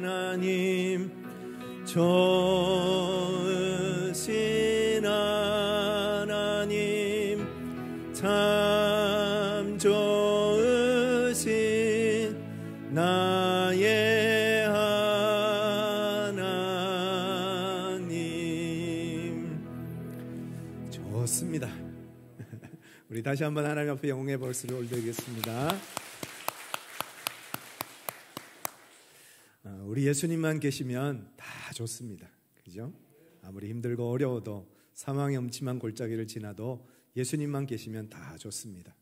하나님 좋으신 하나님 참 좋으신 나의 하나님. 좋습니다. 우리 다시 한번 하나님 앞에 영웅의 벌스를 올려드리겠습니다. 우리 예수님만 계시면 다 좋습니다. 그죠? 아무리 힘들고 어려워도 사망의 음침한 골짜기를 지나도 예수님만 계시면 다 좋습니다.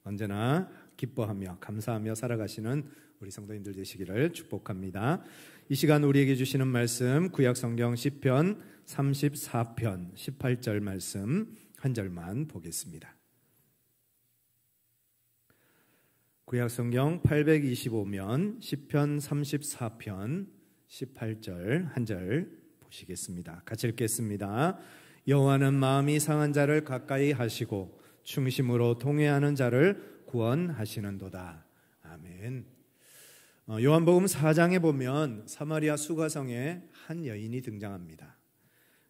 언제나 기뻐하며 감사하며 살아가시는 우리 성도님들 되시기를 축복합니다. 이 시간 우리에게 주시는 말씀 구약성경 시편 34편 18절 말씀 한 절만 보겠습니다. 구약성경 825면 시편 34편 18절 한 절 보시겠습니다. 같이 읽겠습니다. 여호와는 마음이 상한 자를 가까이 하시고 충심으로 통회하는 자를 구원하시는도다. 아멘. 요한복음 4장에 보면 사마리아 수가성에 한 여인이 등장합니다.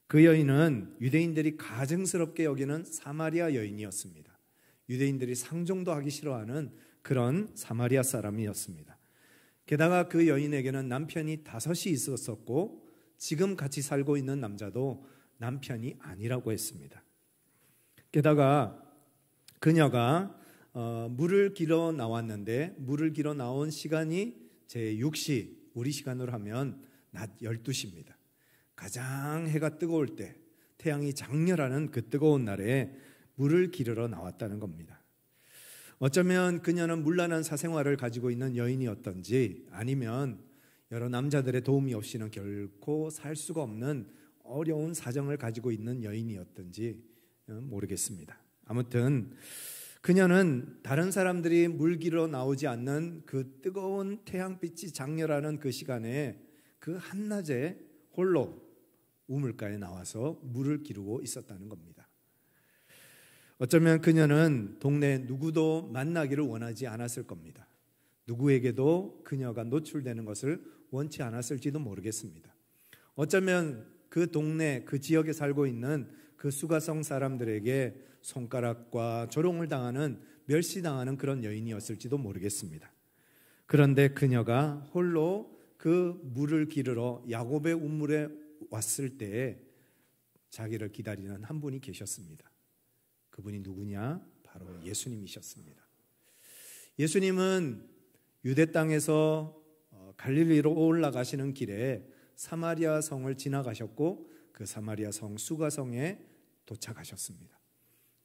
그 여인은 유대인들이 가증스럽게 여기는 사마리아 여인이었습니다. 유대인들이 상종도 하기 싫어하는 그런 사마리아 사람이었습니다. 게다가 그 여인에게는 남편이 5이 있었었고 지금 같이 살고 있는 남자도 남편이 아니라고 했습니다. 게다가 그녀가 물을 길어 나왔는데 물을 길어 나온 시간이 제6시, 우리 시간으로 하면 낮 12시입니다. 가장 해가 뜨거울 때, 태양이 장렬하는 그 뜨거운 날에 물을 기르러 나왔다는 겁니다. 어쩌면 그녀는 문란한 사생활을 가지고 있는 여인이었던지 아니면 여러 남자들의 도움이 없이는 결코 살 수가 없는 어려운 사정을 가지고 있는 여인이었던지 모르겠습니다. 아무튼 그녀는 다른 사람들이 물 기르러 나오지 않는 그 뜨거운 태양빛이 장렬하는 그 시간에 그 한낮에 홀로 우물가에 나와서 물을 기르고 있었다는 겁니다. 어쩌면 그녀는 동네 누구도 만나기를 원하지 않았을 겁니다. 누구에게도 그녀가 노출되는 것을 원치 않았을지도 모르겠습니다. 어쩌면 그 동네, 그 지역에 살고 있는 그 수가성 사람들에게 손가락과 조롱을 당하는, 멸시당하는 그런 여인이었을지도 모르겠습니다. 그런데 그녀가 홀로 그 물을 기르러 야곱의 우물에 왔을 때에 자기를 기다리는 한 분이 계셨습니다. 그분이 누구냐? 바로 예수님이셨습니다. 예수님은 유대 땅에서 갈릴리로 올라가시는 길에 사마리아 성을 지나가셨고 그 사마리아 성 수가성에 도착하셨습니다.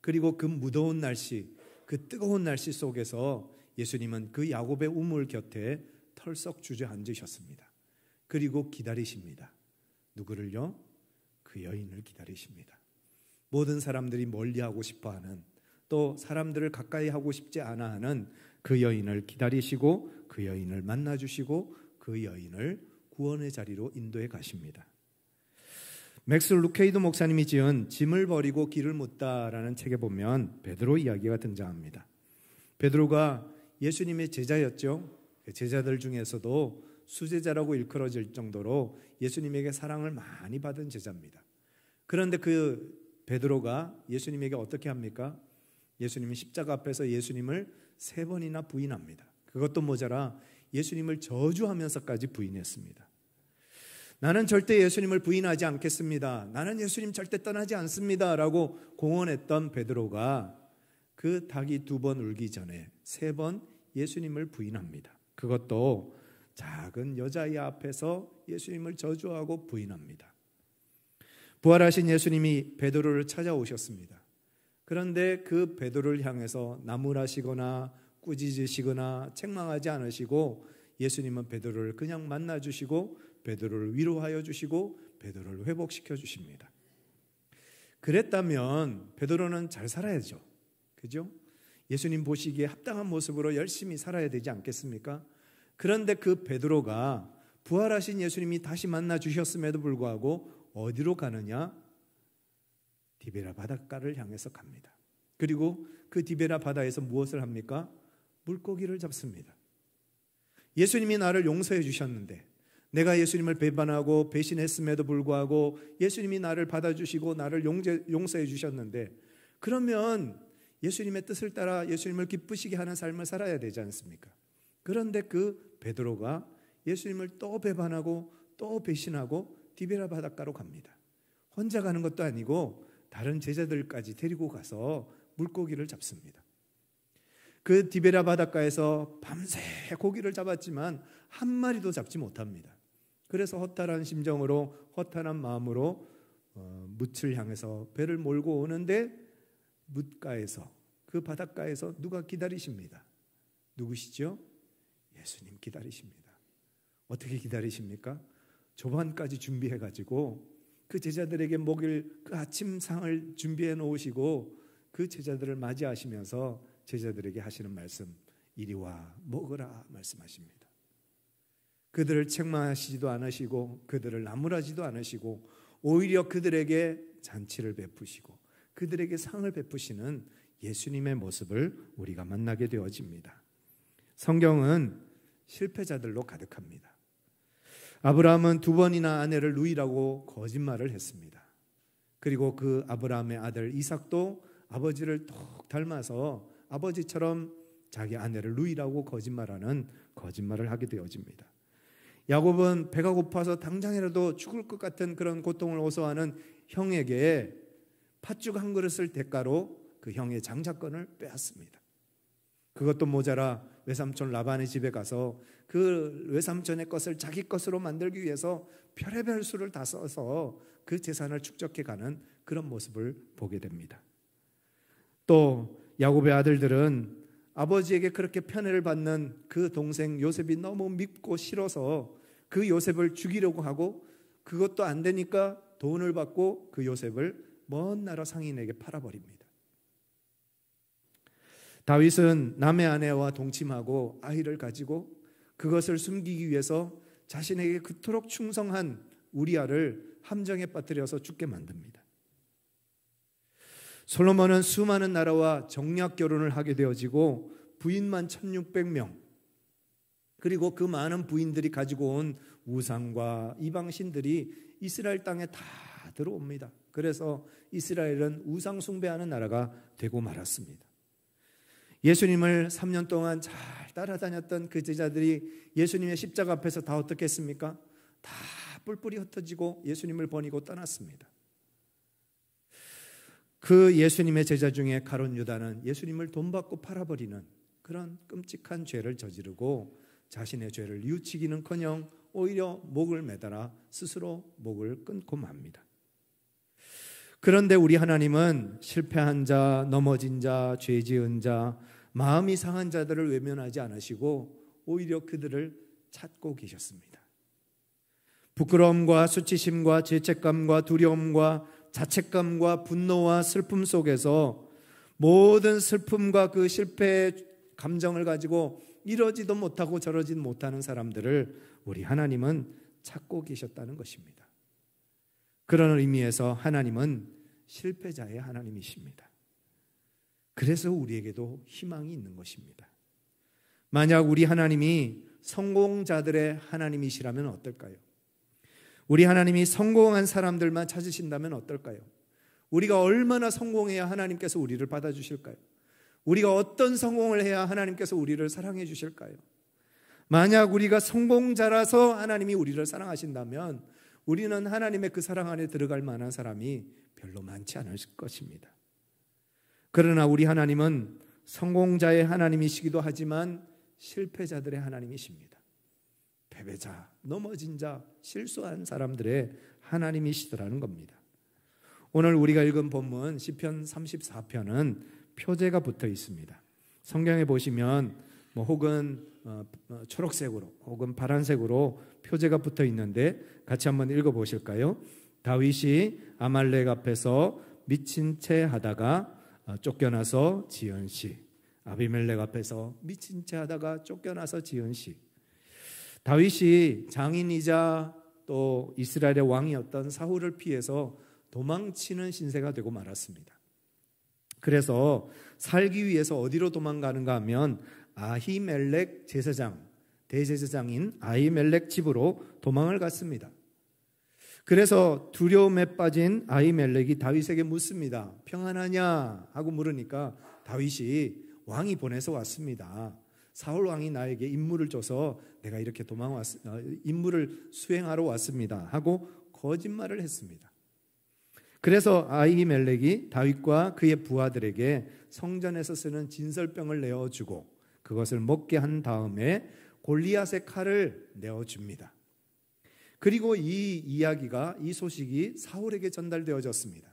그리고 그 무더운 날씨, 그 뜨거운 날씨 속에서 예수님은 그 야곱의 우물 곁에 털썩 주저앉으셨습니다. 그리고 기다리십니다. 누구를요? 그 여인을 기다리십니다. 모든 사람들이 멀리하고 싶어하는, 또 사람들을 가까이 하고 싶지 않아 하는 그 여인을 기다리시고 그 여인을 만나주시고 그 여인을 구원의 자리로 인도해 가십니다. 맥스 루케이드 목사님이 지은 짐을 버리고 길을 묻다라는 책에 보면 베드로 이야기가 등장합니다. 베드로가 예수님의 제자였죠. 제자들 중에서도 수제자라고 일컬어질 정도로 예수님에게 사랑을 많이 받은 제자입니다. 그런데 그 베드로가 예수님에게 어떻게 합니까? 예수님이 십자가 앞에서 예수님을 3번이나 부인합니다. 그것도 모자라 예수님을 저주하면서까지 부인했습니다. 나는 절대 예수님을 부인하지 않겠습니다. 나는 예수님 절대 떠나지 않습니다. 라고 공언했던 베드로가 그 닭이 2번 울기 전에 3번 예수님을 부인합니다. 그것도 작은 여자아이 앞에서 예수님을 저주하고 부인합니다. 부활하신 예수님이 베드로를 찾아오셨습니다. 그런데 그 베드로를 향해서 나무라시거나 꾸짖으시거나 책망하지 않으시고 예수님은 베드로를 그냥 만나주시고 베드로를 위로하여 주시고 베드로를 회복시켜 주십니다. 그랬다면 베드로는 잘 살아야죠. 그죠? 예수님 보시기에 합당한 모습으로 열심히 살아야 되지 않겠습니까? 그런데 그 베드로가 부활하신 예수님이 다시 만나 주셨음에도 불구하고 어디로 가느냐? 디베라 바닷가를 향해서 갑니다. 그리고 그 디베라 바다에서 무엇을 합니까? 물고기를 잡습니다. 예수님이 나를 용서해 주셨는데, 내가 예수님을 배반하고 배신했음에도 불구하고 예수님이 나를 받아주시고 나를 용서해 주셨는데, 그러면 예수님의 뜻을 따라 예수님을 기쁘시게 하는 삶을 살아야 되지 않습니까? 그런데 그 베드로가 예수님을 또 배반하고 또 배신하고 디베라 바닷가로 갑니다. 혼자 가는 것도 아니고 다른 제자들까지 데리고 가서 물고기를 잡습니다. 그 디베라 바닷가에서 밤새 고기를 잡았지만 한 마리도 잡지 못합니다. 그래서 허탈한 심정으로, 허탈한 마음으로 뭇을 향해서 배를 몰고 오는데, 뭇가에서, 그 바닷가에서 누가 기다리십니다. 누구시죠? 예수님 기다리십니다. 어떻게 기다리십니까? 조반까지 준비해가지고 그 제자들에게 먹일 그 아침상을 준비해 놓으시고 그 제자들을 맞이하시면서 제자들에게 하시는 말씀, 이리 와 먹으라 말씀하십니다. 그들을 책망하시지도 않으시고 그들을 나무라지도 않으시고 오히려 그들에게 잔치를 베푸시고 그들에게 상을 베푸시는 예수님의 모습을 우리가 만나게 되어집니다. 성경은 실패자들로 가득합니다. 아브라함은 2번이나 아내를 누이라고 거짓말을 했습니다. 그리고 그 아브라함의 아들 이삭도 아버지를 톡 닮아서 아버지처럼 자기 아내를 누이라고 거짓말을 하게 되어집니다. 야곱은 배가 고파서 당장이라도 죽을 것 같은 그런 고통을 호소하는 형에게 팥죽 한 그릇을 대가로 그 형의 장자권을 빼앗습니다. 그것도 모자라 외삼촌 라반의 집에 가서 그 외삼촌의 것을 자기 것으로 만들기 위해서 별의별 수를 다 써서 그 재산을 축적해가는 그런 모습을 보게 됩니다. 또 야곱의 아들들은 아버지에게 그렇게 편애를 받는 그 동생 요셉이 너무 밉고 싫어서 그 요셉을 죽이려고 하고, 그것도 안 되니까 돈을 받고 그 요셉을 먼 나라 상인에게 팔아버립니다. 다윗은 남의 아내와 동침하고 아이를 가지고 그것을 숨기기 위해서 자신에게 그토록 충성한 우리아를 함정에 빠뜨려서 죽게 만듭니다. 솔로몬은 수많은 나라와 정략 결혼을 하게 되어지고 부인만 1600명, 그리고 그 많은 부인들이 가지고 온 우상과 이방신들이 이스라엘 땅에 다 들어옵니다. 그래서 이스라엘은 우상 숭배하는 나라가 되고 말았습니다. 예수님을 3년 동안 잘 따라다녔던 그 제자들이 예수님의 십자가 앞에서 다 어떻게 했습니까? 다 뿔뿔이 흩어지고 예수님을 버리고 떠났습니다. 그 예수님의 제자 중에 가룟 유다는 예수님을 돈 받고 팔아버리는 그런 끔찍한 죄를 저지르고 자신의 죄를 뉘우치기는커녕 오히려 목을 매달아 스스로 목을 끊고 맙니다. 그런데 우리 하나님은 실패한 자, 넘어진 자, 죄 지은 자, 마음이 상한 자들을 외면하지 않으시고 오히려 그들을 찾고 계셨습니다. 부끄러움과 수치심과 죄책감과 두려움과 자책감과 분노와 슬픔 속에서 모든 슬픔과 그 실패의 감정을 가지고 이러지도 못하고 저러지도 못하는 사람들을 우리 하나님은 찾고 계셨다는 것입니다. 그런 의미에서 하나님은 실패자의 하나님이십니다. 그래서 우리에게도 희망이 있는 것입니다. 만약 우리 하나님이 성공자들의 하나님이시라면 어떨까요? 우리 하나님이 성공한 사람들만 찾으신다면 어떨까요? 우리가 얼마나 성공해야 하나님께서 우리를 받아주실까요? 우리가 어떤 성공을 해야 하나님께서 우리를 사랑해 주실까요? 만약 우리가 성공자라서 하나님이 우리를 사랑하신다면 우리는 하나님의 그 사랑 안에 들어갈 만한 사람이 별로 많지 않을 것입니다. 그러나 우리 하나님은 성공자의 하나님이시기도 하지만 실패자들의 하나님이십니다. 패배자, 넘어진 자, 실수한 사람들의 하나님이시더라는 겁니다. 오늘 우리가 읽은 본문 시편 34편은 표제가 붙어 있습니다. 성경에 보시면 혹은 초록색으로 혹은 파란색으로 표제가 붙어 있는데 같이 한번 읽어보실까요? 다윗이 아말렉 앞에서 미친 채 하다가 쫓겨나서 지은 시. 아비멜렉 앞에서 미친 채 하다가 쫓겨나서 지은 시. 다윗이 장인이자 또 이스라엘의 왕이었던 사울을 피해서 도망치는 신세가 되고 말았습니다. 그래서 살기 위해서 어디로 도망가는가 하면 아히멜렉 제사장, 대제사장인 아히멜렉 집으로 도망을 갔습니다. 그래서 두려움에 빠진 아히멜렉이 다윗에게 묻습니다. 평안하냐? 하고 물으니까 다윗이 왕이 보내서 왔습니다. 사울 왕이 나에게 임무를 줘서 내가 이렇게 임무를 수행하러 왔습니다. 하고 거짓말을 했습니다. 그래서 아히멜렉이 다윗과 그의 부하들에게 성전에서 쓰는 진설병을 내어주고 그것을 먹게 한 다음에 골리앗의 칼을 내어줍니다. 그리고 이 소식이 사울에게 전달되어졌습니다.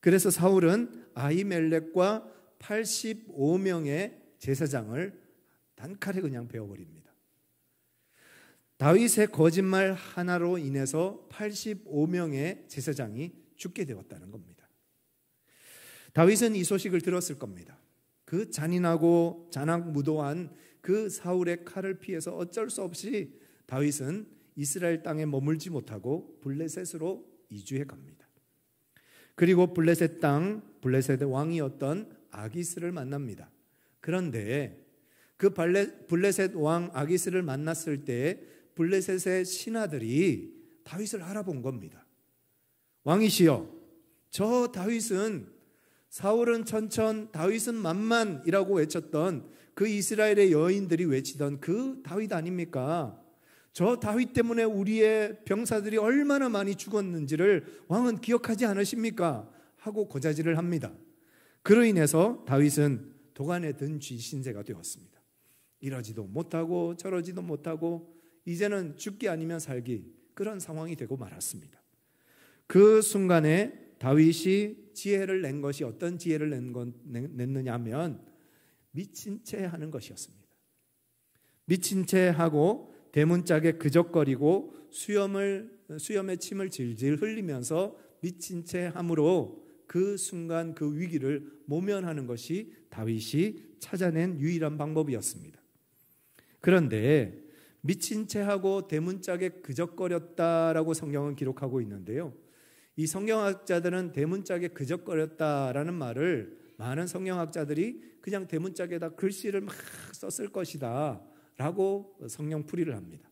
그래서 사울은 아히멜렉과 85명의 제사장을 단칼에 그냥 베어버립니다. 다윗의 거짓말 하나로 인해서 85명의 제사장이 죽게 되었다는 겁니다. 다윗은 이 소식을 들었을 겁니다. 그 잔인하고 잔악무도한 그 사울의 칼을 피해서 어쩔 수 없이 다윗은 이스라엘 땅에 머물지 못하고 블레셋으로 이주해 갑니다. 그리고 블레셋 블레셋의 왕이었던 아기스를 만납니다. 그런데 그 블레셋 왕 아기스를 만났을 때 블레셋의 신하들이 다윗을 알아본 겁니다. 왕이시여, 저 다윗은 사울은 천천, 다윗은 만만이라고 외쳤던 그 이스라엘의 여인들이 외치던 그 다윗 아닙니까? 저 다윗 때문에 우리의 병사들이 얼마나 많이 죽었는지를 왕은 기억하지 않으십니까? 하고 고자질을 합니다. 그로 인해서 다윗은 도간에 든 쥐 신세가 되었습니다. 이러지도 못하고 저러지도 못하고 이제는 죽기 아니면 살기, 그런 상황이 되고 말았습니다. 그 순간에 다윗이 지혜를 낸 것이 어떤 지혜를 냈느냐 하면 미친 채 하는 것이었습니다. 미친 채 하고 대문짝에 그적거리고 수염에 침을 질질 흘리면서 미친 채 함으로 그 순간 그 위기를 모면하는 것이 다윗이 찾아낸 유일한 방법이었습니다. 그런데 미친 채 하고 대문짝에 그적거렸다라고 성경은 기록하고 있는데요. 이 성경학자들은 대문짝에 그적거렸다라는 말을, 많은 성경학자들이 그냥 대문짝에다 글씨를 막 썼을 것이다 라고 성경풀이를 합니다.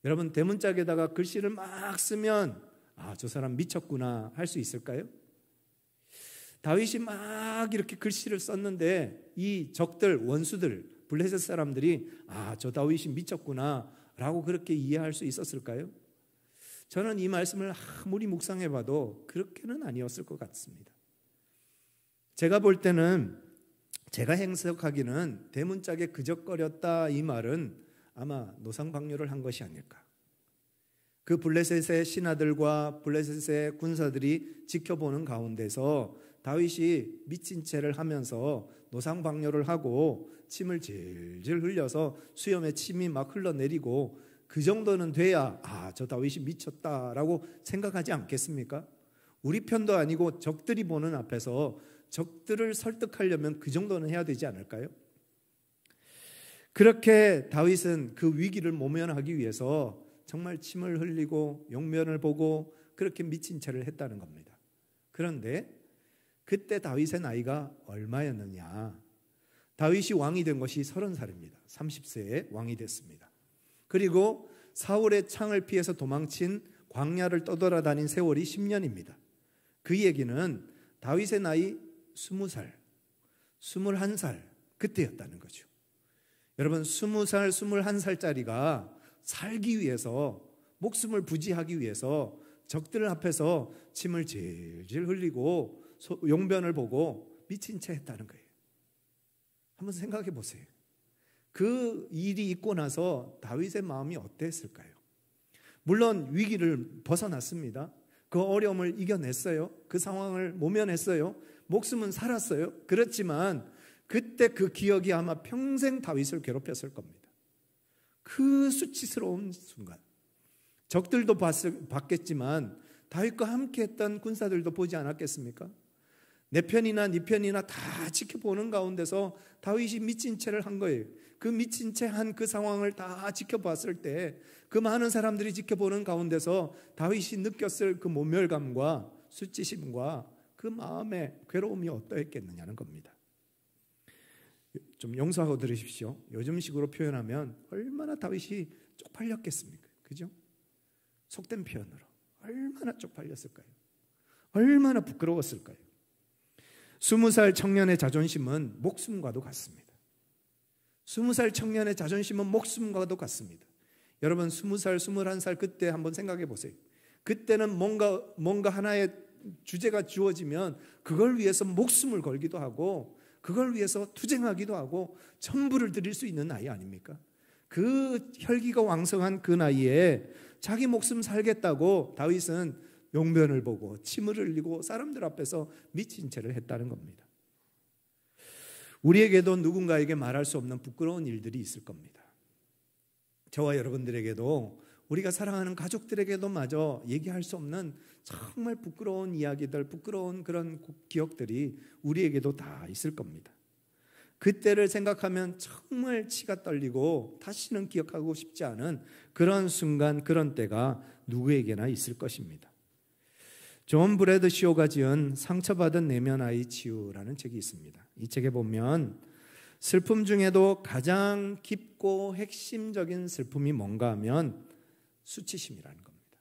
여러분, 대문짝에다가 글씨를 막 쓰면 저 사람 미쳤구나 할 수 있을까요? 다윗이 막 이렇게 글씨를 썼는데 이 적들, 원수들, 블레셋 사람들이 저 다윗이 미쳤구나 라고 그렇게 이해할 수 있었을까요? 저는 이 말씀을 아무리 묵상해봐도 그렇게는 아니었을 것 같습니다. 제가 볼 때는, 제가 해석하기는 대문짝에 그적거렸다 이 말은 아마 노상방뇨를 한 것이 아닐까. 그 블레셋의 신하들과 블레셋의 군사들이 지켜보는 가운데서 다윗이 미친 채를 하면서 노상방뇨를 하고 침을 질질 흘려서 수염에 침이 막 흘러내리고 그 정도는 돼야 저 다윗이 미쳤다라고 생각하지 않겠습니까? 우리 편도 아니고 적들이 보는 앞에서 적들을 설득하려면 그 정도는 해야 되지 않을까요? 그렇게 다윗은 그 위기를 모면하기 위해서 정말 침을 흘리고 용면을 보고 그렇게 미친 채를 했다는 겁니다. 그런데 그때 다윗의 나이가 얼마였느냐? 다윗이 왕이 된 것이 30살입니다. 30세에 왕이 됐습니다. 그리고 사울의 창을 피해서 도망친 광야를 떠돌아다닌 세월이 10년입니다. 그 얘기는 다윗의 나이 20살, 21살 그때였다는 거죠. 여러분, 20살, 21살짜리가 살기 위해서, 목숨을 부지하기 위해서 적들 앞에서 침을 질질 흘리고 용변을 보고 미친 채 했다는 거예요. 한번 생각해 보세요. 그 일이 있고 나서 다윗의 마음이 어땠을까요? 물론 위기를 벗어났습니다. 그 어려움을 이겨냈어요. 그 상황을 모면했어요. 목숨은 살았어요. 그렇지만 그때 그 기억이 아마 평생 다윗을 괴롭혔을 겁니다. 그 수치스러운 순간, 적들도 봤겠지만 다윗과 함께했던 군사들도 보지 않았겠습니까? 내 편이나 네 편이나 다 지켜보는 가운데서 다윗이 미친 채를 한 거예요. 그 미친 채 한 그 상황을 다 지켜봤을 때 그 많은 사람들이 지켜보는 가운데서 다윗이 느꼈을 그 모멸감과 수치심과 그 마음의 괴로움이 어떠했겠느냐는 겁니다. 좀 용서하고 들으십시오. 요즘식으로 표현하면 얼마나 다윗이 쪽팔렸겠습니까? 그죠? 속된 표현으로 얼마나 쪽팔렸을까요? 얼마나 부끄러웠을까요? 20살 청년의 자존심은 목숨과도 같습니다. 20살 청년의 자존심은 목숨과도 같습니다. 여러분 20살, 21살 그때 한번 생각해 보세요. 그때는 뭔가 하나의 주제가 주어지면 그걸 위해서 목숨을 걸기도 하고 그걸 위해서 투쟁하기도 하고 전부를 드릴 수 있는 나이 아닙니까? 그 혈기가 왕성한 그 나이에 자기 목숨 살겠다고 다윗은 용변을 보고 침을 흘리고 사람들 앞에서 미친 채를 했다는 겁니다. 우리에게도 누군가에게 말할 수 없는 부끄러운 일들이 있을 겁니다. 저와 여러분들에게도 우리가 사랑하는 가족들에게도 마저 얘기할 수 없는 정말 부끄러운 이야기들, 부끄러운 그런 기억들이 우리에게도 다 있을 겁니다. 그때를 생각하면 정말 치가 떨리고 다시는 기억하고 싶지 않은 그런 순간, 그런 때가 누구에게나 있을 것입니다. 존 브래드시오가 지은 상처받은 내면 아이 치유라는 책이 있습니다. 이 책에 보면 슬픔 중에도 가장 깊고 핵심적인 슬픔이 뭔가 하면 수치심이라는 겁니다.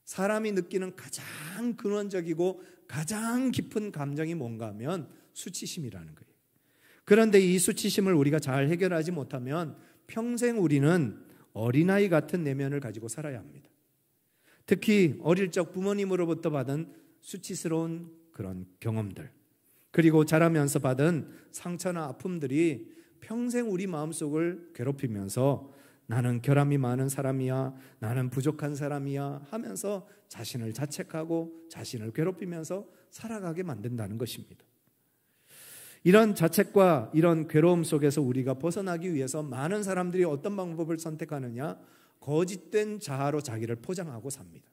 사람이 느끼는 가장 근원적이고 가장 깊은 감정이 뭔가 하면 수치심이라는 거예요. 그런데 이 수치심을 우리가 잘 해결하지 못하면 평생 우리는 어린아이 같은 내면을 가지고 살아야 합니다. 특히 어릴 적 부모님으로부터 받은 수치스러운 그런 경험들, 그리고 자라면서 받은 상처나 아픔들이 평생 우리 마음속을 괴롭히면서 나는 결함이 많은 사람이야, 나는 부족한 사람이야 하면서 자신을 자책하고 자신을 괴롭히면서 살아가게 만든다는 것입니다. 이런 자책과 이런 괴로움 속에서 우리가 벗어나기 위해서 많은 사람들이 어떤 방법을 선택하느냐? 거짓된 자아로 자기를 포장하고 삽니다.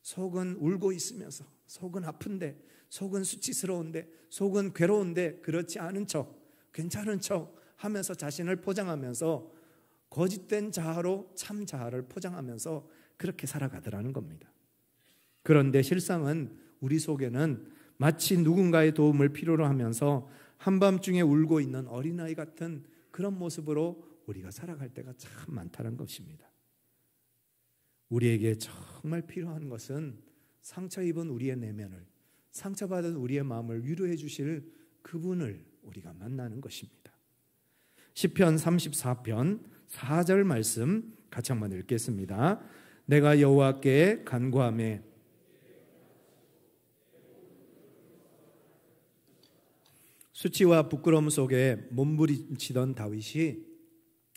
속은 울고 있으면서, 속은 아픈데, 속은 수치스러운데, 속은 괴로운데 그렇지 않은 척, 괜찮은 척 하면서 자신을 포장하면서 거짓된 자아로 참 자아를 포장하면서 그렇게 살아가더라는 겁니다. 그런데 실상은 우리 속에는 마치 누군가의 도움을 필요로 하면서 한밤중에 울고 있는 어린아이 같은 그런 모습으로 우리가 살아갈 때가 참 많다는 것입니다. 우리에게 정말 필요한 것은 상처 입은 우리의 내면을, 상처받은 우리의 마음을 위로해 주실 그분을 우리가 만나는 것입니다. 시편 34편 4절 말씀 같이 한번 읽겠습니다. 내가 여호와께 간구하매 수치와 부끄러움 속에 몸부림치던 다윗이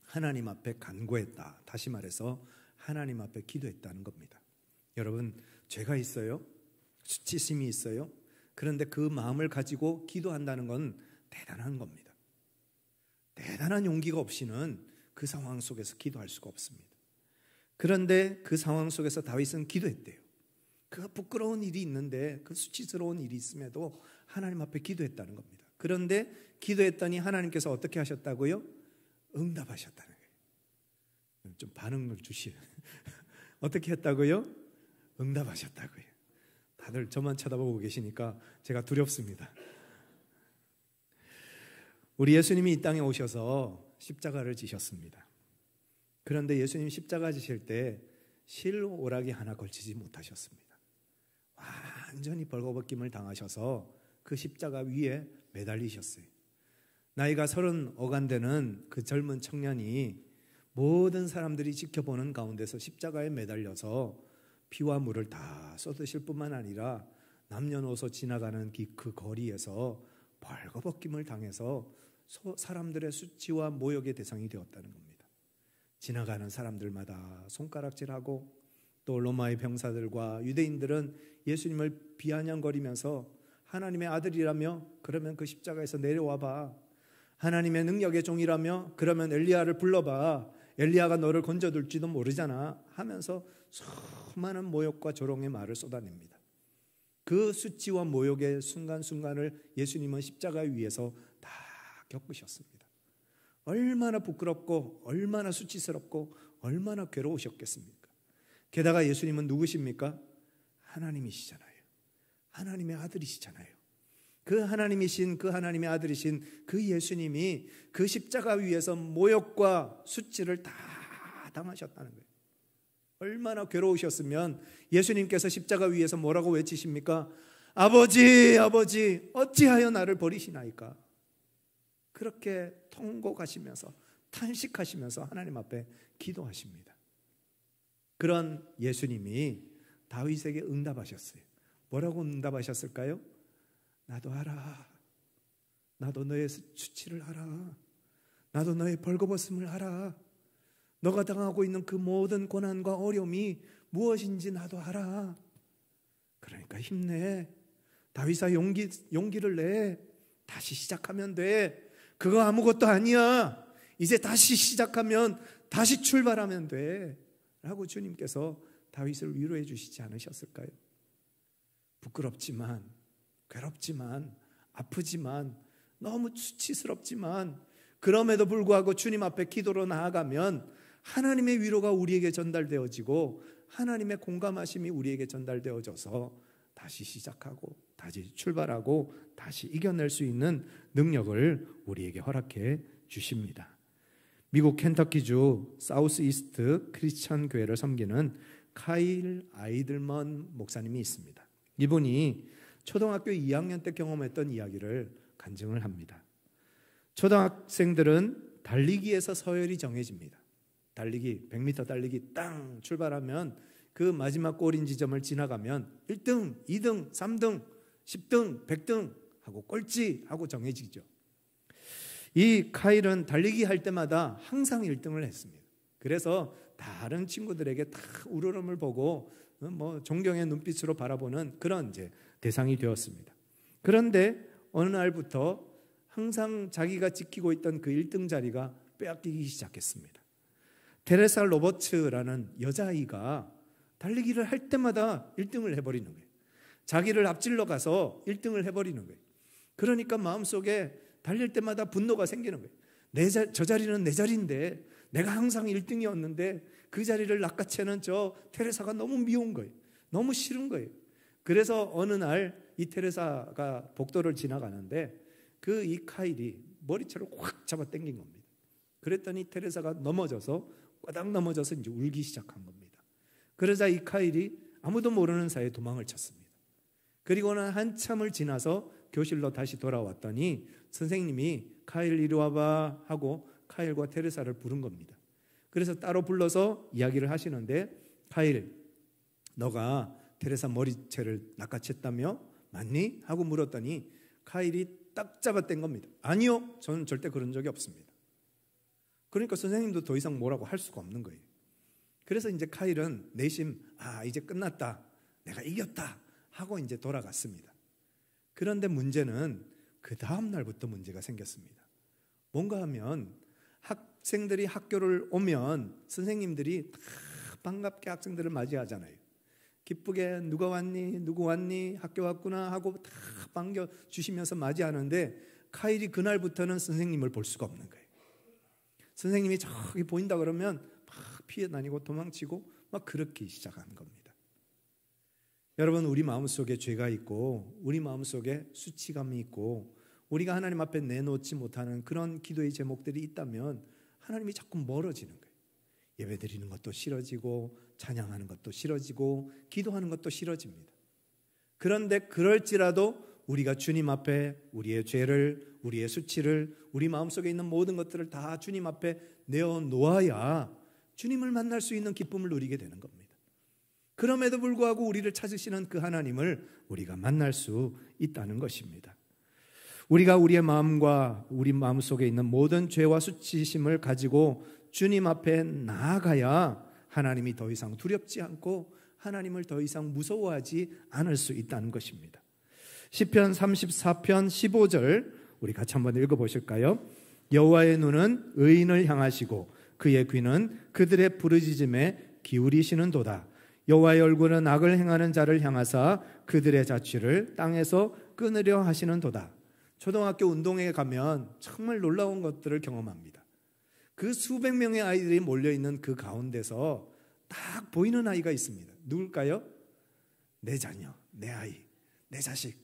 하나님 앞에 간구했다. 다시 말해서 하나님 앞에 기도했다는 겁니다. 여러분, 죄가 있어요? 수치심이 있어요? 그런데 그 마음을 가지고 기도한다는 건 대단한 겁니다. 대단한 용기가 없이는 그 상황 속에서 기도할 수가 없습니다. 그런데 그 상황 속에서 다윗은 기도했대요. 그 부끄러운 일이 있는데, 그 수치스러운 일이 있음에도 하나님 앞에 기도했다는 겁니다. 그런데 기도했더니 하나님께서 어떻게 하셨다고요? 응답하셨다는 거예요. 좀 반응을 주시요. 어떻게 했다고요? 응답하셨다고요. 다들 저만 쳐다보고 계시니까 제가 두렵습니다. 우리 예수님이 이 땅에 오셔서 십자가를 지셨습니다. 그런데 예수님 십자가 지실 때 실오라기 하나 걸치지 못하셨습니다. 완전히 벌거벗김을 당하셔서 그 십자가 위에 매달리셨어요. 나이가 30 어간되는 그 젊은 청년이 모든 사람들이 지켜보는 가운데서 십자가에 매달려서 피와 물을 다 쏟으실 뿐만 아니라 남녀노소 지나가는 그 거리에서 벌거벗김을 당해서 사람들의 수치와 모욕의 대상이 되었다는 겁니다. 지나가는 사람들마다 손가락질하고 또 로마의 병사들과 유대인들은 예수님을 비아냥거리면서 하나님의 아들이라며 그러면 그 십자가에서 내려와봐, 하나님의 능력의 종이라며 그러면 엘리야를 불러봐, 엘리야가 너를 건져둘지도 모르잖아 하면서 수많은 모욕과 조롱의 말을 쏟아냅니다. 그 수치와 모욕의 순간순간을 예수님은 십자가 위에서 다 겪으셨습니다. 얼마나 부끄럽고 얼마나 수치스럽고 얼마나 괴로우셨겠습니까? 게다가 예수님은 누구십니까? 하나님이시잖아요. 하나님의 아들이시잖아요. 그 하나님이신 그 하나님의 아들이신 그 예수님이 그 십자가 위에서 모욕과 수치를 다 당하셨다는 거예요. 얼마나 괴로우셨으면 예수님께서 십자가 위에서 뭐라고 외치십니까? 아버지, 아버지, 어찌하여 나를 버리시나이까? 그렇게 통곡하시면서 탄식하시면서 하나님 앞에 기도하십니다. 그런 예수님이 다윗에게 응답하셨어요. 뭐라고 응답하셨을까요? 나도 알아. 나도 너의 수치를 알아. 나도 너의 벌거벗음을 알아. 너가 당하고 있는 그 모든 고난과 어려움이 무엇인지 나도 알아. 그러니까 힘내. 다윗아, 용기를 내. 다시 시작하면 돼. 그거 아무것도 아니야. 이제 다시 시작하면, 다시 출발하면 돼. 라고 주님께서 다윗을 위로해 주시지 않으셨을까요? 부끄럽지만, 괴롭지만, 아프지만, 너무 수치스럽지만, 그럼에도 불구하고 주님 앞에 기도로 나아가면 하나님의 위로가 우리에게 전달되어지고 하나님의 공감하심이 우리에게 전달되어져서 다시 시작하고 다시 출발하고 다시 이겨낼 수 있는 능력을 우리에게 허락해 주십니다. 미국 켄터키주 사우스 이스트 크리스천 교회를 섬기는 카일 아이들먼 목사님이 있습니다. 이분이 초등학교 2학년 때 경험했던 이야기를 간증을 합니다. 초등학생들은 달리기에서 서열이 정해집니다. 달리기, 100m 달리기 땅 출발하면 그 마지막 골인 지점을 지나가면 1등, 2등, 3등, 10등, 100등 하고 꼴찌 하고 정해지죠. 이 카일은 달리기 할 때마다 항상 1등을 했습니다. 그래서 다른 친구들에게 다 우러름을 보고 존경의 눈빛으로 바라보는 그런 이제 대상이 되었습니다. 그런데 어느 날부터 항상 자기가 지키고 있던 그 1등 자리가 빼앗기기 시작했습니다. 테레사 로버츠라는 여자아이가 달리기를 할 때마다 1등을 해버리는 거예요. 자기를 앞질러 가서 1등을 해버리는 거예요. 그러니까 마음속에 달릴 때마다 분노가 생기는 거예요. 저 자리는 내 자리인데, 내가 항상 1등이었는데 그 자리를 낚아채는 저 테레사가 너무 미운 거예요. 너무 싫은 거예요. 그래서 어느 날 이 테레사가 복도를 지나가는데 그 이 카일이 머리채를 확 잡아 당긴 겁니다. 그랬더니 테레사가 넘어져서 꽈당 넘어져서 이제 울기 시작한 겁니다. 그러자 이 카일이 아무도 모르는 사이에 도망을 쳤습니다. 그리고는 한참을 지나서 교실로 다시 돌아왔더니 선생님이 카일 이리 와봐 하고 카일과 테레사를 부른 겁니다. 그래서 따로 불러서 이야기를 하시는데, 카일, 너가 테레사 머리채를 낚아챘다며? 맞니? 하고 물었더니 카일이 딱 잡아댄 겁니다. 아니요, 저는 절대 그런 적이 없습니다. 그러니까 선생님도 더 이상 뭐라고 할 수가 없는 거예요. 그래서 이제 카일은 내심 이제 끝났다, 내가 이겼다 하고 이제 돌아갔습니다. 그런데 문제는 그 다음 날부터 문제가 생겼습니다. 뭔가 하면 학생들이 학교를 오면 선생님들이 다 반갑게 학생들을 맞이하잖아요. 기쁘게 누가 왔니? 누구 왔니? 학교 왔구나 하고 다 반겨주시면서 맞이하는데, 카일이 그날부터는 선생님을 볼 수가 없는 거예요. 선생님이 저기 보인다 그러면 막 피해 다니고 도망치고 막 그렇게 시작하는 겁니다. 여러분, 우리 마음속에 죄가 있고 우리 마음속에 수치감이 있고 우리가 하나님 앞에 내놓지 못하는 그런 기도의 제목들이 있다면 하나님이 자꾸 멀어지는 거예요. 예배드리는 것도 싫어지고 찬양하는 것도 싫어지고 기도하는 것도 싫어집니다. 그런데 그럴지라도 우리가 주님 앞에 우리의 죄를, 우리의 수치를, 우리 마음속에 있는 모든 것들을 다 주님 앞에 내어놓아야 주님을 만날 수 있는 기쁨을 누리게 되는 겁니다. 그럼에도 불구하고 우리를 찾으시는 그 하나님을 우리가 만날 수 있다는 것입니다. 우리가 우리의 마음과 우리 마음속에 있는 모든 죄와 수치심을 가지고 주님 앞에 나아가야 하나님이 더 이상 두렵지 않고 하나님을 더 이상 무서워하지 않을 수 있다는 것입니다. 시편 34편 15절 우리 같이 한번 읽어보실까요? 여호와의 눈은 의인을 향하시고 그의 귀는 그들의 부르짖음에 기울이시는도다. 여호와의 얼굴은 악을 행하는 자를 향하사 그들의 자취를 땅에서 끊으려 하시는도다. 초등학교 운동회에 가면 정말 놀라운 것들을 경험합니다. 그 수백 명의 아이들이 몰려있는 그 가운데서 딱 보이는 아이가 있습니다. 누굴까요? 내 자녀, 내 아이, 내 자식.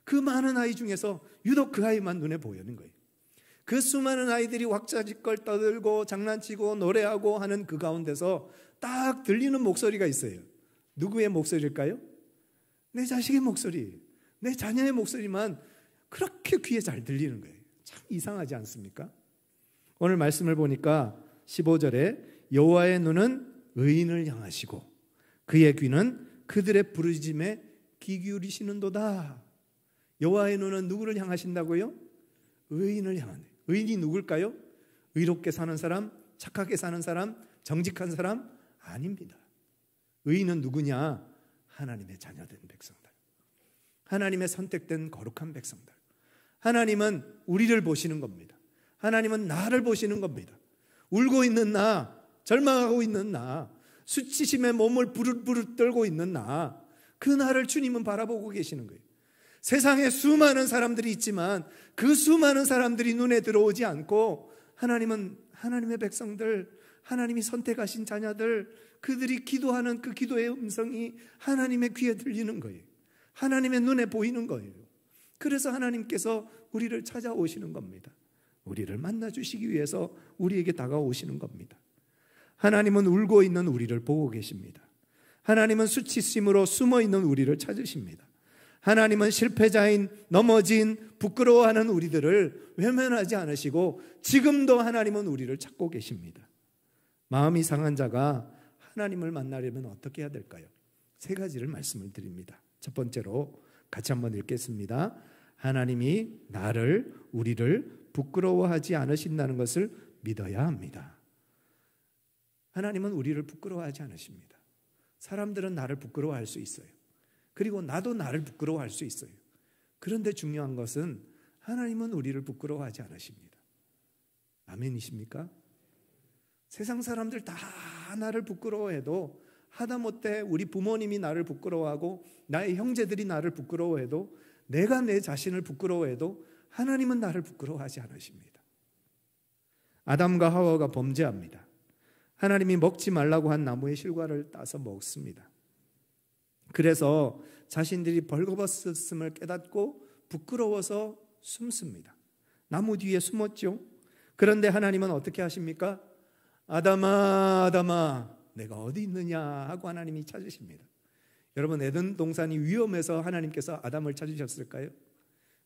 그 많은 아이 중에서 유독 그 아이만 눈에 보이는 거예요. 그 수많은 아이들이 왁자지껄 떠들고 장난치고 노래하고 하는 그 가운데서 딱 들리는 목소리가 있어요. 누구의 목소리일까요? 내 자식의 목소리, 내 자녀의 목소리만 그렇게 귀에 잘 들리는 거예요. 참 이상하지 않습니까? 오늘 말씀을 보니까 15절에 여호와의 눈은 의인을 향하시고 그의 귀는 그들의 부르짖음에 귀 기울이시는도다. 여호와의 눈은 누구를 향하신다고요? 의인을 향하네. 의인이 누굴까요? 의롭게 사는 사람, 착하게 사는 사람, 정직한 사람? 아닙니다. 의인은 누구냐? 하나님의 자녀된 백성들, 하나님의 선택된 거룩한 백성들. 하나님은 우리를 보시는 겁니다. 하나님은 나를 보시는 겁니다. 울고 있는 나, 절망하고 있는 나, 수치심에 몸을 부르르 떨고 있는 나, 그 나를 주님은 바라보고 계시는 거예요. 세상에 수많은 사람들이 있지만 그 수많은 사람들이 눈에 들어오지 않고 하나님은 하나님의 백성들, 하나님이 선택하신 자녀들, 그들이 기도하는 그 기도의 음성이 하나님의 귀에 들리는 거예요. 하나님의 눈에 보이는 거예요. 그래서 하나님께서 우리를 찾아오시는 겁니다. 우리를 만나주시기 위해서 우리에게 다가오시는 겁니다. 하나님은 울고 있는 우리를 보고 계십니다. 하나님은 수치심으로 숨어있는 우리를 찾으십니다. 하나님은 실패자인, 넘어진, 부끄러워하는 우리들을 외면하지 않으시고 지금도 하나님은 우리를 찾고 계십니다. 마음이 상한 자가 하나님을 만나려면 어떻게 해야 될까요? 세 가지를 말씀을 드립니다. 첫 번째로 같이 한번 읽겠습니다. 하나님이 나를, 우리를 부끄러워하지 않으신다는 것을 믿어야 합니다. 하나님은 우리를 부끄러워하지 않으십니다. 사람들은 나를 부끄러워할 수 있어요. 그리고 나도 나를 부끄러워할 수 있어요. 그런데 중요한 것은 하나님은 우리를 부끄러워하지 않으십니다. 아멘이십니까? 세상 사람들 다 나를 부끄러워해도, 하다못해 우리 부모님이 나를 부끄러워하고 나의 형제들이 나를 부끄러워해도, 내가 내 자신을 부끄러워해도 하나님은 나를 부끄러워하지 않으십니다. 아담과 하와가 범죄합니다. 하나님이 먹지 말라고 한 나무의 실과를 따서 먹습니다. 그래서 자신들이 벌거벗었음을 깨닫고 부끄러워서 숨습니다. 나무 뒤에 숨었죠. 그런데 하나님은 어떻게 하십니까? 아담아, 아담아, 내가 어디 있느냐 하고 하나님이 찾으십니다. 여러분, 에덴 동산이 위험해서 하나님께서 아담을 찾으셨을까요?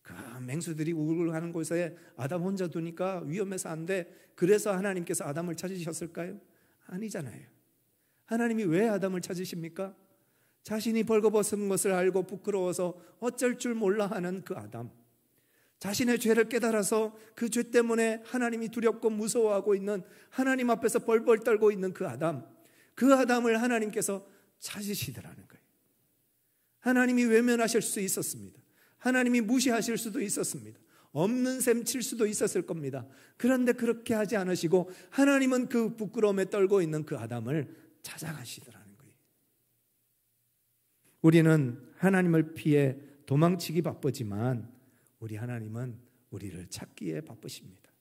그 맹수들이 우글우글하는 곳에 아담 혼자 두니까 위험해서 안 돼. 그래서 하나님께서 아담을 찾으셨을까요? 아니잖아요. 하나님이 왜 아담을 찾으십니까? 자신이 벌거벗은 것을 알고 부끄러워서 어쩔 줄 몰라 하는 그 아담, 자신의 죄를 깨달아서 그 죄 때문에 하나님이 두렵고 무서워하고 있는, 하나님 앞에서 벌벌 떨고 있는 그 아담, 그 아담을 하나님께서 찾으시더라는 거예요. 하나님이 외면하실 수 있었습니다. 하나님이 무시하실 수도 있었습니다. 없는 셈 칠 수도 있었을 겁니다. 그런데 그렇게 하지 않으시고 하나님은 그 부끄러움에 떨고 있는 그 아담을 찾아가시더라는 거예요. 우리는 하나님을 피해 도망치기 바쁘지만 우리 하나님은 우리를 찾기에 바쁘십니다.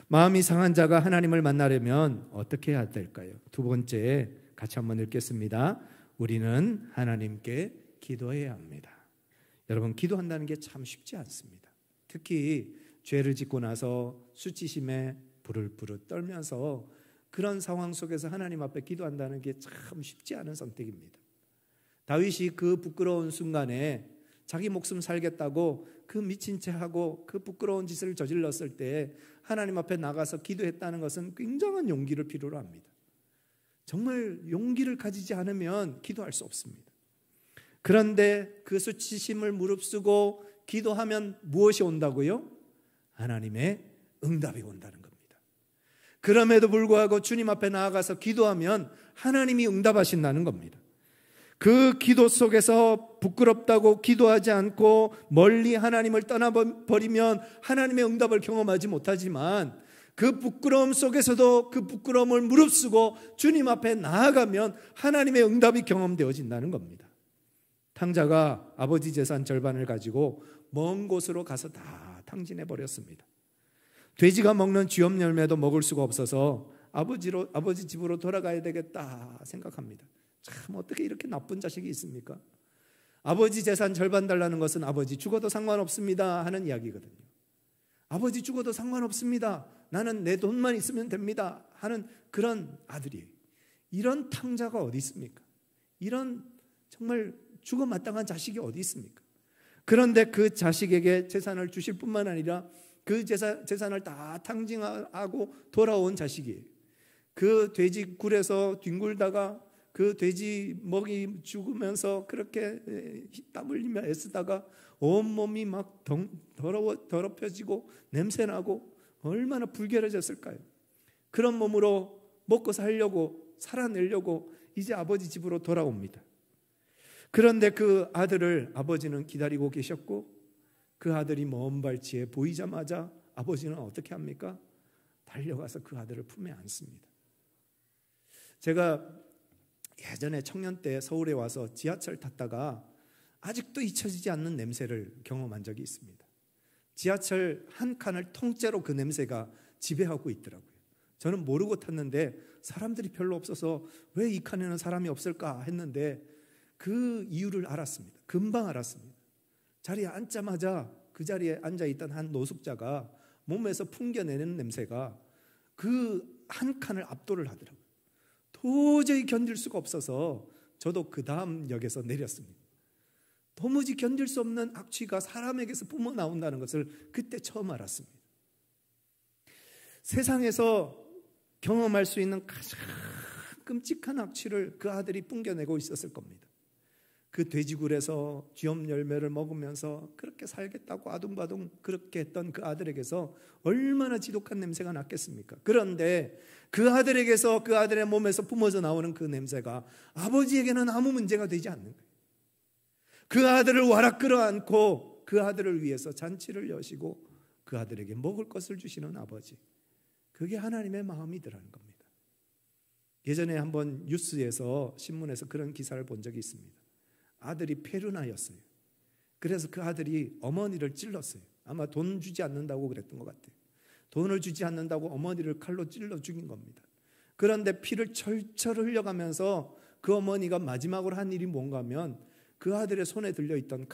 마음이 상한 자가 하나님을 만나려면 어떻게 해야 될까요? 두 번째, 같이 한번 읽겠습니다. 우리는 하나님께 기도해야 합니다. 여러분, 기도한다는 게 참 쉽지 않습니다. 특히 죄를 짓고 나서 수치심에 부르르 떨면서 그런 상황 속에서 하나님 앞에 기도한다는 게 참 쉽지 않은 선택입니다. 다윗이 그 부끄러운 순간에 자기 목숨 살겠다고 그 미친 채 하고 그 부끄러운 짓을 저질렀을 때 하나님 앞에 나가서 기도했다는 것은 굉장한 용기를 필요로 합니다. 정말 용기를 가지지 않으면 기도할 수 없습니다. 그런데 그 수치심을 무릅쓰고 기도하면 무엇이 온다고요? 하나님의 응답이 온다는 겁니다. 그럼에도 불구하고 주님 앞에 나아가서 기도하면 하나님이 응답하신다는 겁니다. 그 기도 속에서 부끄럽다고 기도하지 않고 멀리 하나님을 떠나버리면 하나님의 응답을 경험하지 못하지만, 그 부끄러움 속에서도 그 부끄러움을 무릅쓰고 주님 앞에 나아가면 하나님의 응답이 경험되어진다는 겁니다. 탕자가 아버지 재산 절반을 가지고 먼 곳으로 가서 다 탕진해 버렸습니다. 돼지가 먹는 쥐엄 열매도 먹을 수가 없어서 아버지 집으로 돌아가야 되겠다 생각합니다. 참, 어떻게 이렇게 나쁜 자식이 있습니까? 아버지 재산 절반 달라는 것은 아버지 죽어도 상관없습니다 하는 이야기거든요. 아버지 죽어도 상관없습니다. 나는 내 돈만 있으면 됩니다 하는 그런 아들이에요. 이런 탕자가 어디 있습니까? 이런 정말 죽어 마땅한 자식이 어디 있습니까? 그런데 그 자식에게 재산을 주실 뿐만 아니라 그 재산을 다 탕진하고 돌아온 자식이에요. 그 돼지 굴에서 뒹굴다가 그 돼지 먹이 죽으면서 그렇게 땀 흘리며 애쓰다가 온몸이 막 더럽혀지고 냄새나고 얼마나 불결해졌을까요? 그런 몸으로 먹고 살려고 살아내려고 이제 아버지 집으로 돌아옵니다. 그런데 그 아들을 아버지는 기다리고 계셨고 그 아들이 먼 발치에 보이자마자 아버지는 어떻게 합니까? 달려가서 그 아들을 품에 안습니다. 제가 예전에 청년 때 서울에 와서 지하철 탔다가 아직도 잊혀지지 않는 냄새를 경험한 적이 있습니다. 지하철 한 칸을 통째로 그 냄새가 지배하고 있더라고요. 저는 모르고 탔는데 사람들이 별로 없어서 왜 이 칸에는 사람이 없을까 했는데 그 이유를 알았습니다. 금방 알았습니다. 자리에 앉자마자 그 자리에 앉아있던 한 노숙자가 몸에서 풍겨내는 냄새가 그 한 칸을 압도를 하더라고요. 도저히 견딜 수가 없어서 저도 그 다음 역에서 내렸습니다. 도무지 견딜 수 없는 악취가 사람에게서 뿜어나온다는 것을 그때 처음 알았습니다. 세상에서 경험할 수 있는 가장 끔찍한 악취를 그 아들이 뿜겨내고 있었을 겁니다. 그 돼지굴에서 쥐엄 열매를 먹으면서 그렇게 살겠다고 아둥바둥 그렇게 했던 그 아들에게서 얼마나 지독한 냄새가 났겠습니까? 그런데 그 아들에게서 그 아들의 몸에서 뿜어져 나오는 그 냄새가 아버지에게는 아무 문제가 되지 않는 거예요. 그 아들을 와락 끌어안고 그 아들을 위해서 잔치를 여시고 그 아들에게 먹을 것을 주시는 아버지, 그게 하나님의 마음이더라는 겁니다. 예전에 한번 뉴스에서 신문에서 그런 기사를 본 적이 있습니다. 아들이 페루나였어요. 그래서 그 아들이 어머니를 찔렀어요. 아마 돈 주지 않는다고 그랬던 것 같아요. 돈을 주지 않는다고 어머니를 칼로 찔러 죽인 겁니다. 그런데 피를 철철 흘려가면서 그 어머니가 마지막으로 한 일이 뭔가 하면 그 아들의 손에 들려있던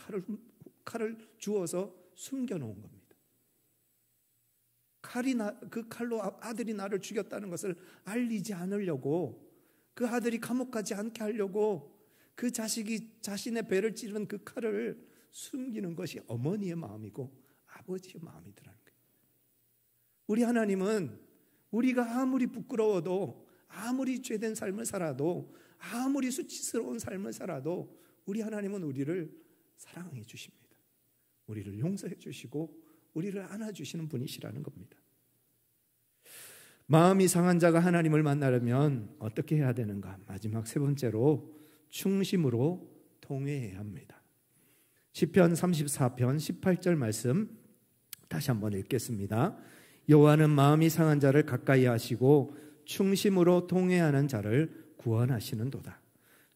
칼을 주워서 숨겨놓은 겁니다. 그 칼로 아들이 나를 죽였다는 것을 알리지 않으려고, 그 아들이 감옥 가지 않게 하려고 그 자식이 자신의 배를 찌르는 그 칼을 숨기는 것이 어머니의 마음이고 아버지의 마음이더라는 거예요. 우리 하나님은 우리가 아무리 부끄러워도, 아무리 죄된 삶을 살아도, 아무리 수치스러운 삶을 살아도 우리 하나님은 우리를 사랑해 주십니다. 우리를 용서해 주시고 우리를 안아주시는 분이시라는 겁니다. 마음이 상한 자가 하나님을 만나려면 어떻게 해야 되는가? 마지막 세 번째로 충심으로 통회해야 합니다. 시편 34편 18절 말씀 다시 한번 읽겠습니다. 여호와는 마음이 상한 자를 가까이 하시고 충심으로 통회하는 자를 구원하시는도다.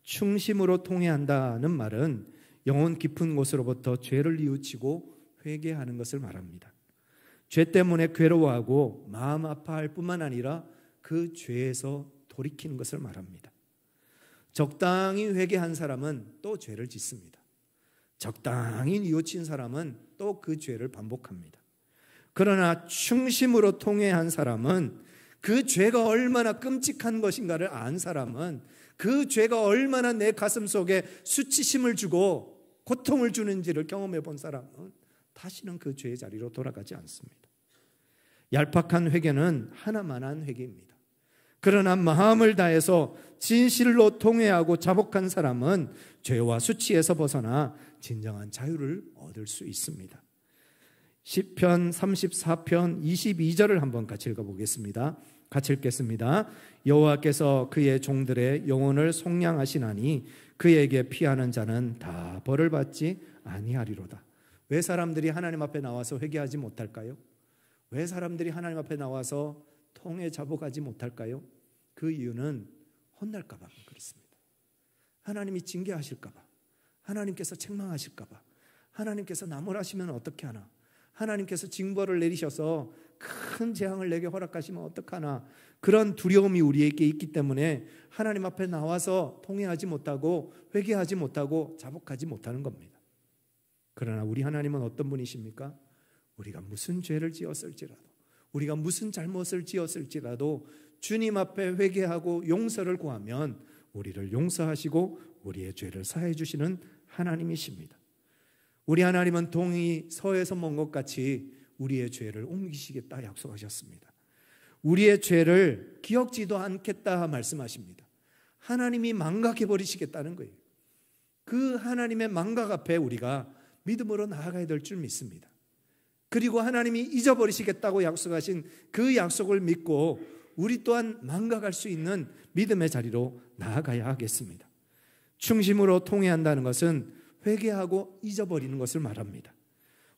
충심으로 통회한다는 말은 영혼 깊은 곳으로부터 죄를 뉘우치고 회개하는 것을 말합니다. 죄 때문에 괴로워하고 마음 아파할 뿐만 아니라 그 죄에서 돌이키는 것을 말합니다. 적당히 회개한 사람은 또 죄를 짓습니다. 적당히 뉘우친 사람은 또 그 죄를 반복합니다. 그러나 충심으로 통회한 사람은 그 죄가 얼마나 끔찍한 것인가를 안 사람은, 그 죄가 얼마나 내 가슴 속에 수치심을 주고 고통을 주는지를 경험해 본 사람은 다시는 그 죄의 자리로 돌아가지 않습니다. 얄팍한 회개는 하나만한 회개입니다. 그러나 마음을 다해서 진실로 통회하고 자복한 사람은 죄와 수치에서 벗어나 진정한 자유를 얻을 수 있습니다. 시편 34편 22절을 한번 같이 읽어보겠습니다. 같이 읽겠습니다. 여호와께서 그의 종들의 영혼을 속량하시나니 그에게 피하는 자는 다 벌을 받지 아니하리로다. 왜 사람들이 하나님 앞에 나와서 회개하지 못할까요? 왜 사람들이 하나님 앞에 나와서 통회 자복하지 못할까요? 그 이유는 혼날까 봐 그렇습니다. 하나님이 징계하실까 봐, 하나님께서 책망하실까 봐, 하나님께서 나무라시면 어떻게 하나, 하나님께서 징벌을 내리셔서 큰 재앙을 내게 허락하시면 어떡하나, 그런 두려움이 우리에게 있기 때문에 하나님 앞에 나와서 통회하지 못하고 회개하지 못하고 자복하지 못하는 겁니다. 그러나 우리 하나님은 어떤 분이십니까? 우리가 무슨 죄를 지었을지라도, 우리가 무슨 잘못을 지었을지라도 주님 앞에 회개하고 용서를 구하면 우리를 용서하시고 우리의 죄를 사해 주시는 하나님이십니다. 우리 하나님은 동이 서에서 먼 것 같이 우리의 죄를 옮기시겠다 약속하셨습니다. 우리의 죄를 기억지도 않겠다 말씀하십니다. 하나님이 망각해 버리시겠다는 거예요. 그 하나님의 망각 앞에 우리가 믿음으로 나아가야 될 줄 믿습니다. 그리고 하나님이 잊어버리시겠다고 약속하신 그 약속을 믿고 우리 또한 망각할 수 있는 믿음의 자리로 나아가야 하겠습니다. 충심으로 통회한다는 것은 회개하고 잊어버리는 것을 말합니다.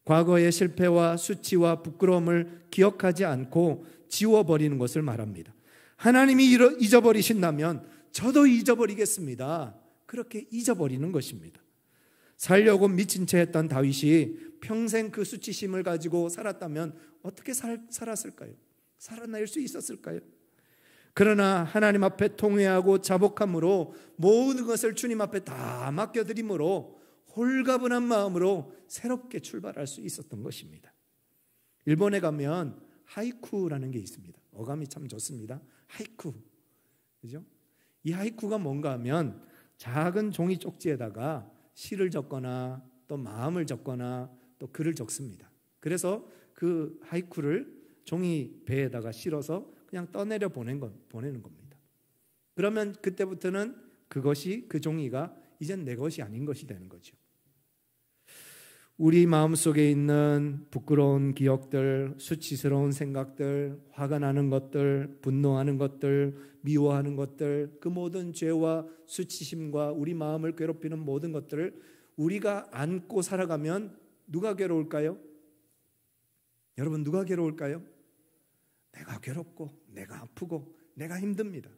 과거의 실패와 수치와 부끄러움을 기억하지 않고 지워버리는 것을 말합니다. 하나님이 잊어버리신다면 저도 잊어버리겠습니다. 그렇게 잊어버리는 것입니다. 살려고 미친 채 했던 다윗이 평생 그 수치심을 가지고 살았다면 어떻게 살았을까요? 살아날 수 있었을까요? 그러나 하나님 앞에 통회하고 자복함으로 모든 것을 주님 앞에 다 맡겨드림으로 홀가분한 마음으로 새롭게 출발할 수 있었던 것입니다. 일본에 가면 하이쿠라는 게 있습니다. 어감이 참 좋습니다. 하이쿠, 그죠? 이 하이쿠가 뭔가 하면 작은 종이 쪽지에다가 시를 적거나 또 마음을 적거나 또 글을 적습니다. 그래서 그 하이쿠를 종이 배에다가 실어서 그냥 떠내려 보내는 겁니다. 그러면 그때부터는 그것이, 그 종이가 이젠 내 것이 아닌 것이 되는 거죠. 우리 마음속에 있는 부끄러운 기억들, 수치스러운 생각들, 화가 나는 것들, 분노하는 것들, 미워하는 것들, 그 모든 죄와 수치심과 우리 마음을 괴롭히는 모든 것들을 우리가 안고 살아가면 누가 괴로울까요? 여러분, 누가 괴로울까요? 내가 괴롭고 내가 아프고 내가 힘듭니다.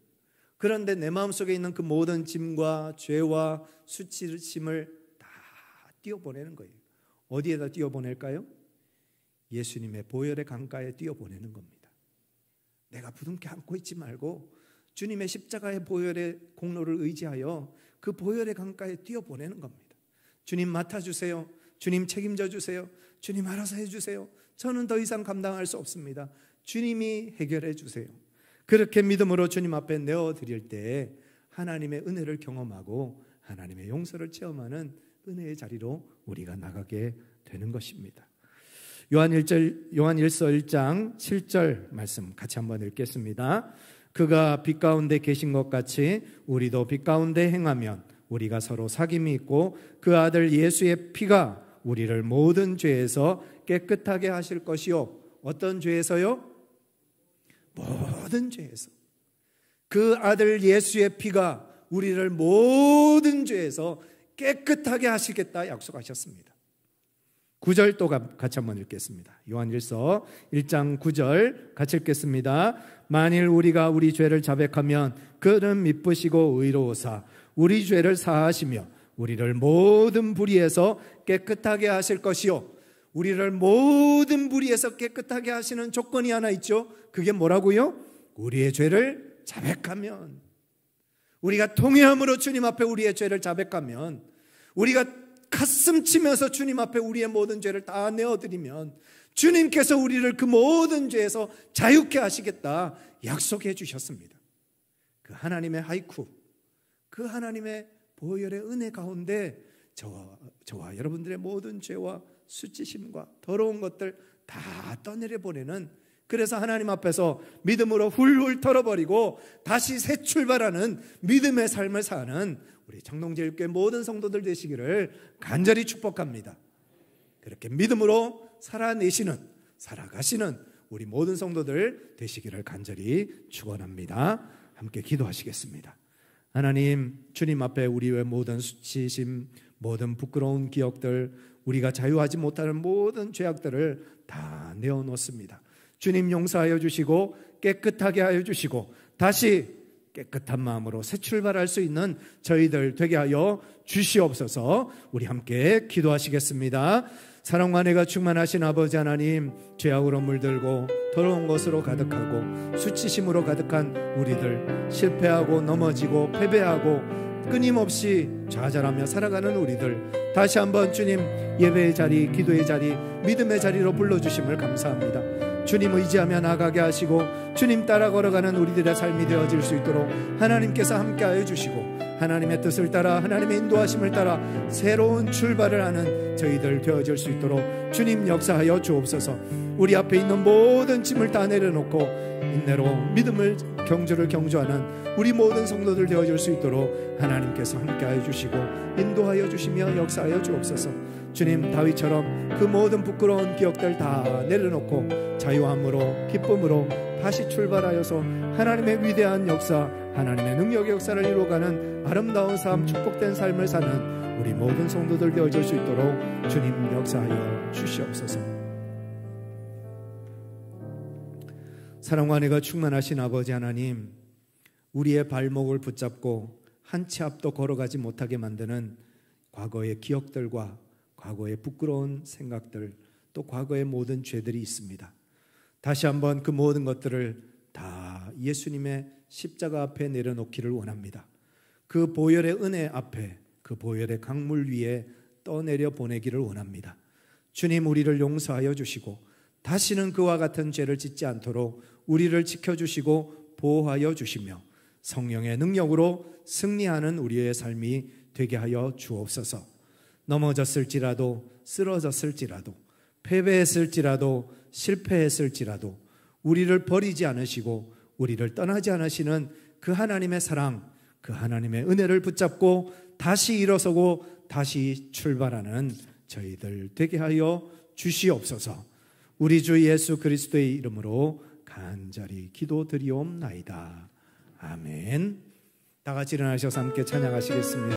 그런데 내 마음속에 있는 그 모든 짐과 죄와 수치심을 다 띄워보내는 거예요. 어디에다 띄워보낼까요? 예수님의 보혈의 강가에 띄워보내는 겁니다. 내가 부둥켜 안고 있지 말고 주님의 십자가의 보혈의 공로를 의지하여 그 보혈의 강가에 띄워보내는 겁니다. 주님 맡아주세요. 주님 책임져 주세요. 주님 알아서 해주세요. 저는 더 이상 감당할 수 없습니다. 주님이 해결해 주세요. 그렇게 믿음으로 주님 앞에 내어드릴 때 하나님의 은혜를 경험하고 하나님의 용서를 체험하는 은혜의 자리로 우리가 나가게 되는 것입니다. 요한일서 1장 7절 말씀 같이 한번 읽겠습니다. 그가 빛 가운데 계신 것 같이 우리도 빛 가운데 행하면 우리가 서로 사귐이 있고 그 아들 예수의 피가 우리를 모든 죄에서 깨끗하게 하실 것이요. 어떤 죄에서요? 모든 죄에서. 그 아들 예수의 피가 우리를 모든 죄에서 깨끗하게 하시겠다 약속하셨습니다. 9절 또 같이 한번 읽겠습니다. 요한일서 1장 9절 같이 읽겠습니다. 만일 우리가 우리 죄를 자백하면 그는 미쁘시고 의로우사 우리 죄를 사하시며 우리를 모든 불의에서 깨끗하게 하실 것이요. 우리를 모든 불의에서 깨끗하게 하시는 조건이 하나 있죠. 그게 뭐라고요? 우리의 죄를 자백하면, 우리가 통회함으로 주님 앞에 우리의 죄를 자백하면, 우리가 가슴 치면서 주님 앞에 우리의 모든 죄를 다 내어드리면 주님께서 우리를 그 모든 죄에서 자유케 하시겠다 약속해 주셨습니다. 그 하나님의 하이쿠, 그 하나님의 보혈의 은혜 가운데 저와 여러분들의 모든 죄와 수치심과 더러운 것들 다 떠내려 보내는, 그래서 하나님 앞에서 믿음으로 훌훌 털어버리고 다시 새 출발하는 믿음의 삶을 사는 우리 청동제일교회 모든 성도들 되시기를 간절히 축복합니다. 그렇게 믿음으로 살아가시는 우리 모든 성도들 되시기를 간절히 축원합니다. 함께 기도하시겠습니다. 하나님, 주님 앞에 우리의 모든 수치심, 모든 부끄러운 기억들, 우리가 자유하지 못하는 모든 죄악들을 다 내어놓습니다. 주님 용서하여 주시고 깨끗하게 하여 주시고 다시 깨끗한 마음으로 새 출발할 수 있는 저희들 되게 하여 주시옵소서. 우리 함께 기도하시겠습니다. 사랑과 은혜가 충만하신 아버지 하나님, 죄악으로 물들고 더러운 것으로 가득하고 수치심으로 가득한 우리들, 실패하고 넘어지고 패배하고 끊임없이 좌절하며 살아가는 우리들, 다시 한번 주님 예배의 자리, 기도의 자리, 믿음의 자리로 불러주심을 감사합니다. 주님 의지하며 나가게 하시고 주님 따라 걸어가는 우리들의 삶이 되어질 수 있도록 하나님께서 함께하여 주시고, 하나님의 뜻을 따라 하나님의 인도하심을 따라 새로운 출발을 하는 저희들 되어질 수 있도록 주님 역사하여 주옵소서. 우리 앞에 있는 모든 짐을 다 내려놓고 인내로 믿음을 경주를 경주하는 우리 모든 성도들 되어질 수 있도록 하나님께서 함께하여 주시고 인도하여 주시며 역사하여 주옵소서. 주님, 다윗처럼 그 모든 부끄러운 기억들 다 내려놓고 자유함으로 기쁨으로 다시 출발하여서 하나님의 위대한 역사, 하나님의 능력의 역사를 이루어가는 아름다운 삶, 축복된 삶을 사는 우리 모든 성도들 되어질 수 있도록 주님 역사하여 주시옵소서. 사랑과 은혜가 충만하신 아버지 하나님, 우리의 발목을 붙잡고 한 치 앞도 걸어가지 못하게 만드는 과거의 기억들과 과거의 부끄러운 생각들, 또 과거의 모든 죄들이 있습니다. 다시 한번 그 모든 것들을 다 예수님의 십자가 앞에 내려놓기를 원합니다. 그 보혈의 은혜 앞에, 그 보혈의 강물 위에 떠내려 보내기를 원합니다. 주님, 우리를 용서하여 주시고 다시는 그와 같은 죄를 짓지 않도록 우리를 지켜주시고 보호하여 주시며 성령의 능력으로 승리하는 우리의 삶이 되게 하여 주옵소서. 넘어졌을지라도, 쓰러졌을지라도, 패배했을지라도, 실패했을지라도 우리를 버리지 않으시고 우리를 떠나지 않으시는 그 하나님의 사랑, 그 하나님의 은혜를 붙잡고 다시 일어서고 다시 출발하는 저희들 되게 하여 주시옵소서. 우리 주 예수 그리스도의 이름으로 간절히 기도드리옵나이다. 아멘. 다 같이 일어나셔서 함께 찬양하시겠습니다.